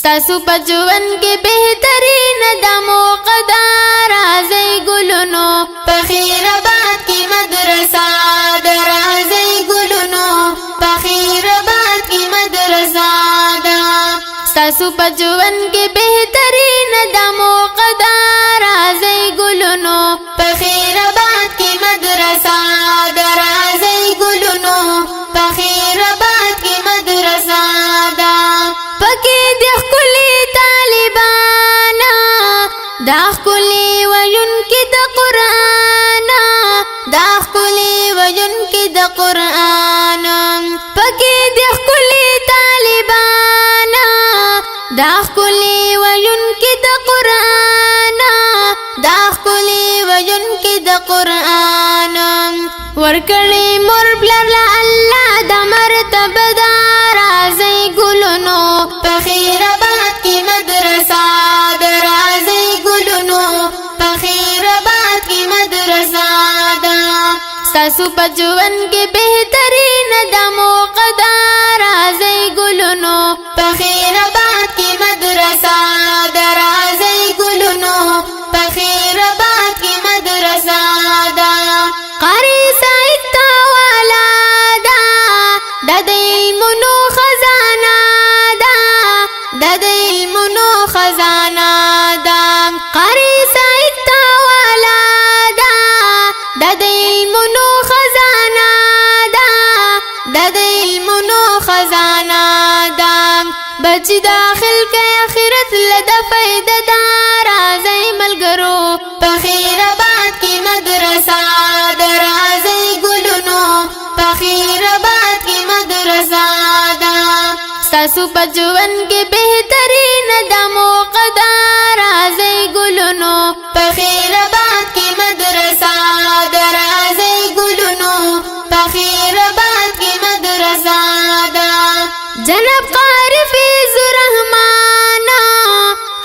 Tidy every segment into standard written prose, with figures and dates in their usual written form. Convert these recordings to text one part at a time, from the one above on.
ستاسو په ژوند کې بهترین د موقدار راځي ګلونو په خیر آباد کې مدرسه د راځي ګلونو په خیر آباد کې مدرسه ده ستاسو په ژوند کې بهترین د موقدار راځي ګلونو په خیر آباد کې مدرسه د راځي ګلونو په خیر آباد کې مدرسه ده پکې د خپلې طالبانا دا خپلې ویونکې د قرآن دا خپلې ویونکې د قرآن پکې د خپلې طالبانا دا خپلې ویونکې د قرآن دا خپلې ویونکې د قرآن ورکړې مور پلار له الله د مرتبه دار راځي ګلونو په خیر آباد کې مدرسه د راځي ګلونو په خیر آباد کې مدرسه ده ستاسو په ژوند کې بهترین د موقدار راځي ګلونو په خیر آباد کې مدرسه د راځي ګلونو په خیر آباد کې مدرسه ده قاری سعید والا دا د علمونو خزانه دا د علمونو خزانه دا قاری سعید والا دا د علمونو خزانه دا د علمونو خزانه دا بچ داخل کې اخرت لدا فائدہ دار راځي ملګرو په خیر آباد کې مدرسه د راځي ګلونو په خیر آباد کې مدرسه ده ستاسو په ژوند کې بهترین د موقدار راځي ګلونو په خیر آباد کې مدرسه د راځي ګلونو په خیر آباد کې مدرسه ده جناب قاری فیض الرحمن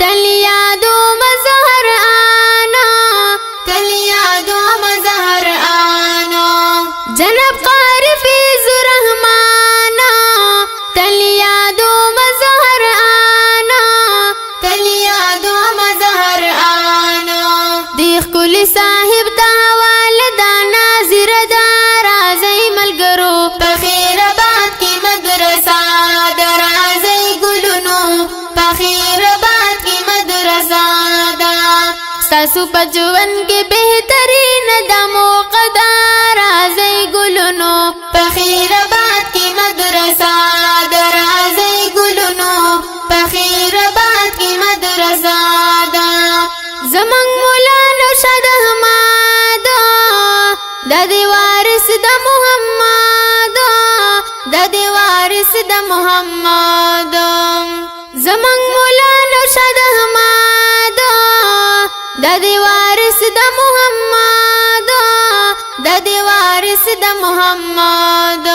تل یادو مظهر آنا تل یادو مظهر آنا جناب قاری فیض الرحمن تل یادو مظهر آنا تل یادو مظهر آنا دیخ کلی صاحب دا والدا ناظر دا راځي ملګرو په خیر آباد کې مدرسه د راځي ګلونو په خیر آباد کې مدرسه ده ستاسو په ژوند کې بهترین د موقدار راځي ګلونو په خیر آباد کې مدرسه د راځي ګلونو په خیر آباد کې مدرسه ده زمنګ مولانا شاد احمد د دې وارث د محمد د دې وارث د محمد زمنګ مولانا شاد احمد د دې وارث د محمد د دې وارث د محمد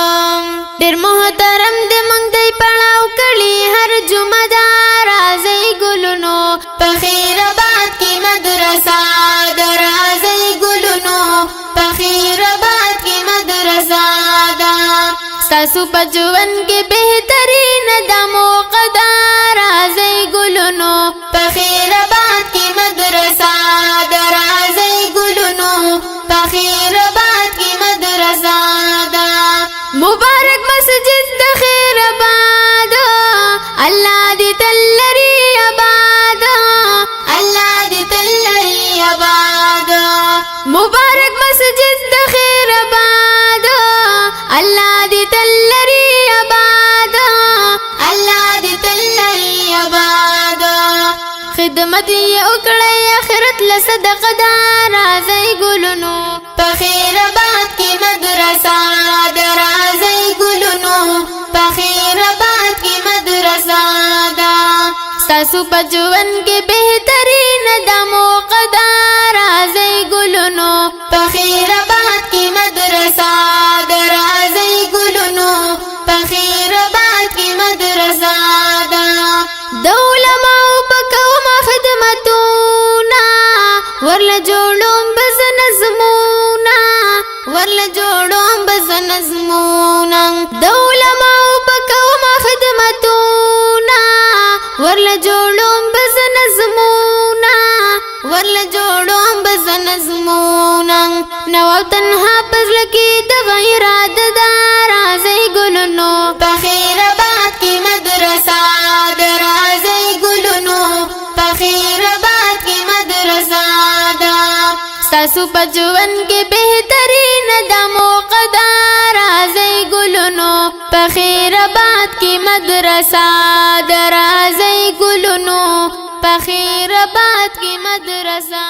ډېر محترم دې مونږ دې پړاو کړي هر جمعه دار راځي ګلونو په خیر آباد کې مدرسه د راځي ګلونو په خیر آباد کې مدرسه ده ستاسو په ژوند کې بهترین د موقدار راځي ګلونو په خیر آباد کې مدرسه د راځي ګلونو په خیر آباد کې مدرسه ده مبارک مسجد د خیر آباد الله دې تل لري آباد الله دې تل لري آباد مبارک مسجد د خیر آباد الله دې تل لري آباد الله دې تل لري آباد خدمت یې وکړې آخرت له صدقه دار راځي ګلونو په خیر آباد کې مدرسه د راځي ګلونو په خیر آباد کې مدرسه ده ستاسو په ژوند کې بهترین د موقدار راځي ګلونو په خیر آباد کې مدرسه د راځي ګلونو په خیر آباد کې مدرسه ده د علماء په کوم خدمتونه ورله جوړوم بز نظمونه ورله جوړوم بز نظمونه د علماء په کوم خدمتونه ورل جوړوم بز نظمونا ورل جوړوم بز نظمونا نو تنها پزل کی د غیرات دار ازي ګلونو په خیر آباد کی مدرسه در ازي ګلونو په خیر آباد کی مدرسه دا تاسو په ژوند کې بهترین د مقدار ازي ګلونو په خیر آباد کی مدرسه در ازي ګلونو په خیر آباد کی مدرسه